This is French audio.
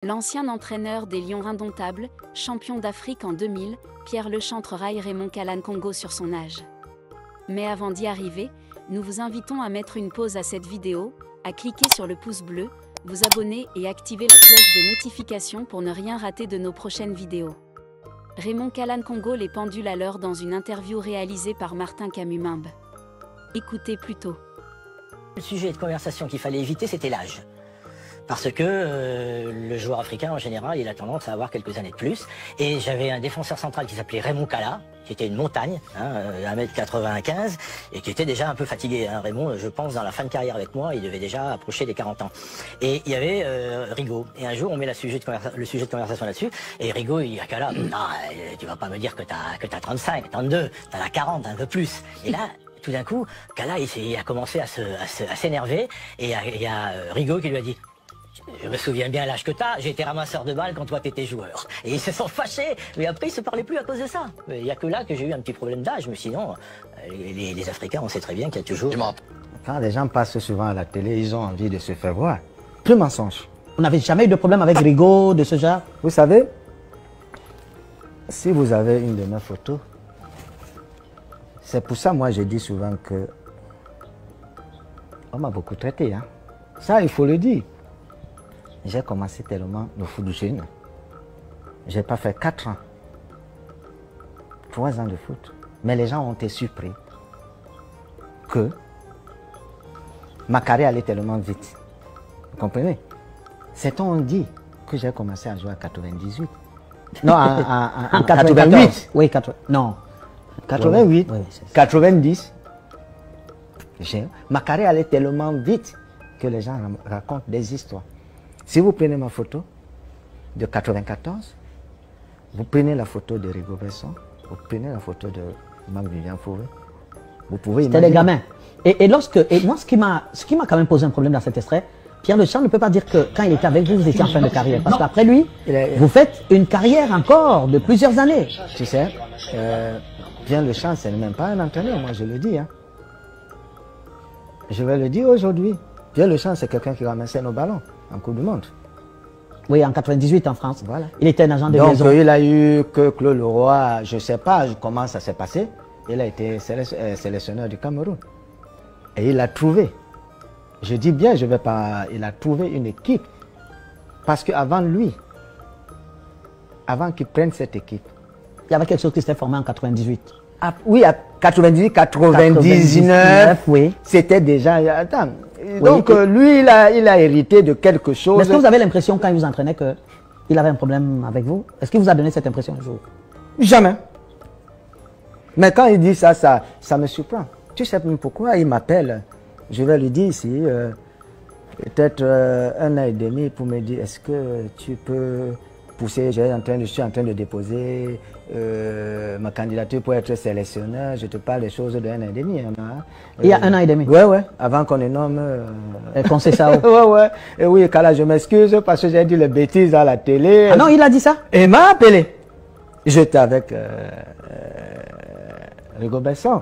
L'ancien entraîneur des Lions indomptables, champion d'Afrique en 2000, Pierre Lechantre raille Raymond Kalan-Congo sur son âge. Mais avant d'y arriver, nous vous invitons à mettre une pause à cette vidéo, à cliquer sur le pouce bleu, vous abonner et activer la cloche de notification pour ne rien rater de nos prochaines vidéos. Raymond Kalan-Congo les pendule à l'heure dans une interview réalisée par Martin Camus-Mimbe. Écoutez plutôt. Le sujet de conversation qu'il fallait éviter, c'était l'âge. Parce que le joueur africain, en général, il a tendance à avoir quelques années de plus. Et j'avais un défenseur central qui s'appelait Raymond Kala, qui était une montagne, 1m95, et qui était déjà un peu fatigué. Raymond, je pense, dans la fin de carrière avec moi, il devait déjà approcher les 40 ans. Et il y avait Rigaud. Et un jour, on met le sujet de conversation là-dessus, et Rigaud, il dit à Kala, non, tu vas pas me dire que t'as 35, 32, t'en as 40, un peu plus. Et là, tout d'un coup, Kala, il a commencé à s'énerver, et il y a Rigaud qui lui a dit, je me souviens bien l'âge que t'as, j'ai été ramasseur de balles quand toi t'étais joueur. Et ils se sont fâchés, mais après ils se parlaient plus à cause de ça. Il n'y a que là que j'ai eu un petit problème d'âge, mais sinon, les Africains, on sait très bien qu'il y a toujours... Quand les gens passent souvent à la télé, ils ont envie de se faire voir. Plus mensonge. Vous n'avez jamais eu de problème avec Rigaud de ce genre? Vous savez, si vous avez une de mes photos, c'est pour ça, moi, je dis souvent que on m'a beaucoup traité. Hein. Ça, il faut le dire. J'ai commencé tellement le foot jeune. J'ai pas fait 4 ans. 3 ans de foot. Mais les gens ont été surpris que ma carrière allait tellement vite. Vous comprenez? Certains ont dit que j'ai commencé à jouer en 98. Non, en 88. Oui, non. 88, oui, 90. Ma carrière allait tellement vite que les gens racontent des histoires. Si vous prenez ma photo de 94, vous prenez la photo de Rigaud Besson, vous prenez la photo de Vivian Fauvé, vous pouvez imaginer. C'était des gamins. Et moi, ce qui m'a quand même posé un problème dans cet extrait, Pierre Lechantre ne peut pas dire que quand il était avec vous, vous étiez en fin de carrière. Parce qu'après lui, vous faites une carrière encore de plusieurs années. Tu sais, Pierre Lechantre, ce n'est même pas un entraîneur, moi je le dis. Hein. Je vais le dire aujourd'hui. Pierre Lechantre, c'est quelqu'un qui ramassait nos ballons en Coupe du Monde. Oui, en 98 en France. Voilà. Il était un agent de Donc, liaison. il a eu que Claude Leroy, je ne sais pas comment ça s'est passé. Il a été sélectionneur du Cameroun. Et il a trouvé. Je dis bien, je vais pas. Il a trouvé une équipe. Parce qu'avant lui, avant qu'il prenne cette équipe, il y avait quelque chose qui s'était formé en 98. Oui, à 98, 99, oui. C'était déjà... Attends, donc lui, il a hérité de quelque chose. Est-ce que vous avez l'impression, quand il vous entraînait, qu'il avait un problème avec vous? Est-ce qu'il vous a donné cette impression un jour? Jamais. Mais quand il dit ça me surprend. Tu sais pourquoi il m'appelle? Je vais lui dire ici, peut-être 1 an et demi pour me dire, est-ce que tu peux pousser, je suis en train de déposer ma candidature pour être sélectionneur. Je te parle des choses de 1 an et demi. Hein. Il y a 1 an et demi? Ouais, avant qu'on les nomme. Qu'on sait ça. Ouais. Et oui, Kala, je m'excuse parce que j'ai dit les bêtises à la télé. Ah non, il a dit ça? Et il m'a appelé. J'étais avec Rigaud Besson.